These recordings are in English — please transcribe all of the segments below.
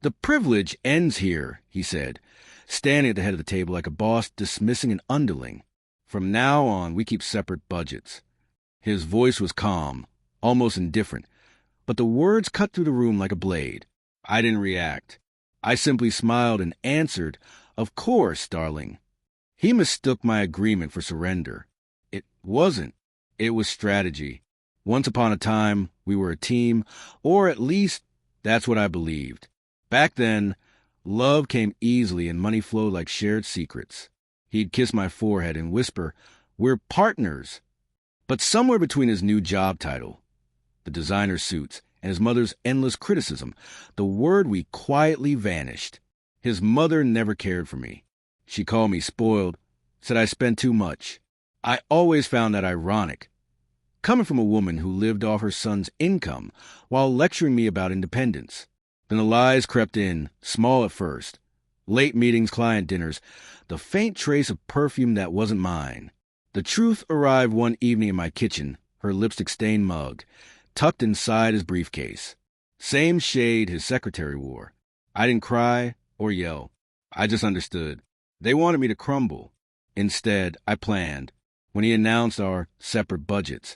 "The privilege ends here," he said, standing at the head of the table like a boss dismissing an underling. "From now on, we keep separate budgets." His voice was calm, almost indifferent, but the words cut through the room like a blade. I didn't react. I simply smiled and answered, "Of course, darling." He mistook my agreement for surrender. It wasn't. It was strategy. Once upon a time, we were a team, or at least that's what I believed. Back then, love came easily and money flowed like shared secrets. He'd kiss my forehead and whisper, "We're partners." But somewhere between his new job title, the designer suits, and his mother's endless criticism, the word "we" quietly vanished. His mother never cared for me. She called me spoiled, said I spent too much. I always found that ironic, coming from a woman who lived off her son's income while lecturing me about independence. Then the lies crept in, small at first. Late meetings, client dinners, the faint trace of perfume that wasn't mine. The truth arrived one evening in my kitchen, her lipstick-stained mug, tucked inside his briefcase. Same shade his secretary wore. I didn't cry or yell. I just understood. They wanted me to crumble. Instead, I planned. When he announced our separate budgets,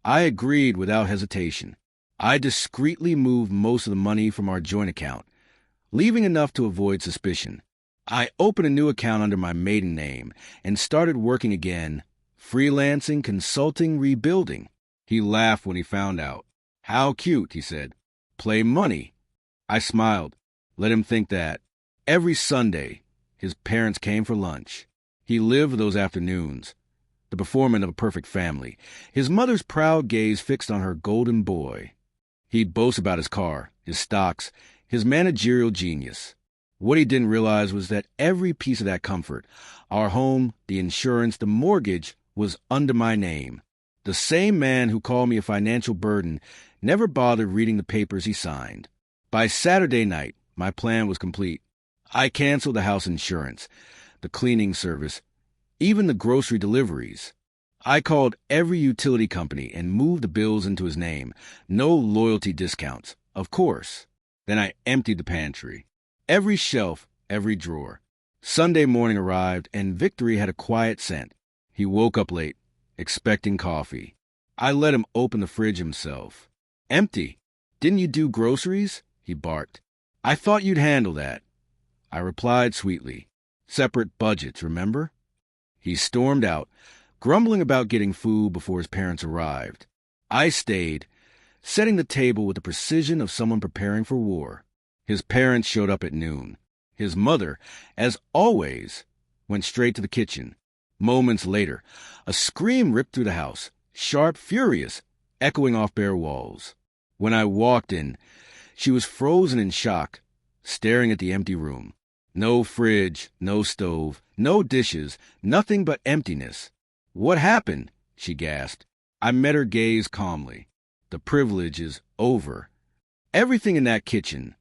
I agreed without hesitation. I discreetly moved most of the money from our joint account, leaving enough to avoid suspicion. I opened a new account under my maiden name and started working again, freelancing, consulting, rebuilding. He laughed when he found out. "How cute," he said. "Play money." I smiled. Let him think that. Every Sunday, his parents came for lunch. He lived those afternoons, the performance of a perfect family, his mother's proud gaze fixed on her golden boy. He'd boast about his car, his stocks, his managerial genius. What he didn't realize was that every piece of that comfort, our home, the insurance, the mortgage, was under my name. The same man who called me a financial burden never bothered reading the papers he signed. By Saturday night, my plan was complete. I canceled the house insurance, the cleaning service, even the grocery deliveries. I called every utility company and moved the bills into his name. No loyalty discounts, of course. Then I emptied the pantry. Every shelf, every drawer. Sunday morning arrived, and Victory had a quiet scent. He woke up late, expecting coffee. I let him open the fridge himself. "Empty. Didn't you do groceries?" he barked. "I thought you'd handle that." I replied sweetly. "Separate budgets, remember?" He stormed out, grumbling about getting food before his parents arrived. I stayed, setting the table with the precision of someone preparing for war. His parents showed up at noon. His mother, as always, went straight to the kitchen. Moments later, a scream ripped through the house, sharp, furious, echoing off bare walls. When I walked in, she was frozen in shock, staring at the empty room. No fridge, no stove, no dishes, nothing but emptiness. "What happened?" she gasped. I met her gaze calmly. "The privilege is over." Everything in that kitchen,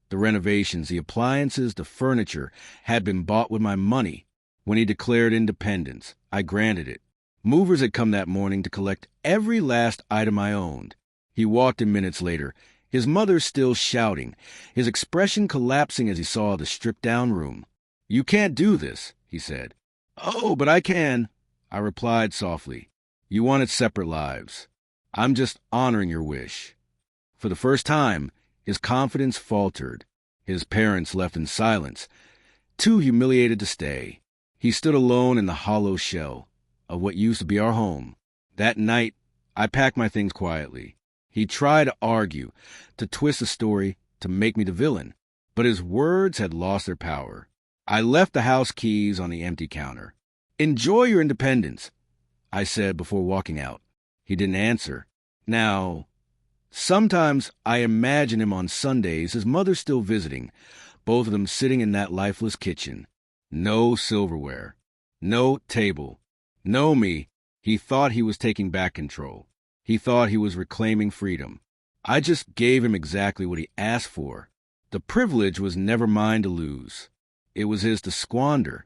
the renovations, the appliances, the furniture, had been bought with my money. When he declared independence, I granted it. Movers had come that morning to collect every last item I owned. He walked in minutes later, his mother still shouting, his expression collapsing as he saw the stripped-down room. "You can't do this," he said. "Oh, but I can," I replied softly. "You wanted separate lives. I'm just honoring your wish." For the first time, his confidence faltered. His parents left in silence, too humiliated to stay. He stood alone in the hollow shell of what used to be our home. That night, I packed my things quietly. He tried to argue, to twist the story, to make me the villain, but his words had lost their power. I left the house keys on the empty counter. "Enjoy your independence," I said before walking out. He didn't answer. Now, sometimes I imagine him on Sundays, his mother still visiting, both of them sitting in that lifeless kitchen. No silverware, no table, no me. He thought he was taking back control. He thought he was reclaiming freedom. I just gave him exactly what he asked for. The privilege was never mine to lose. It was his to squander.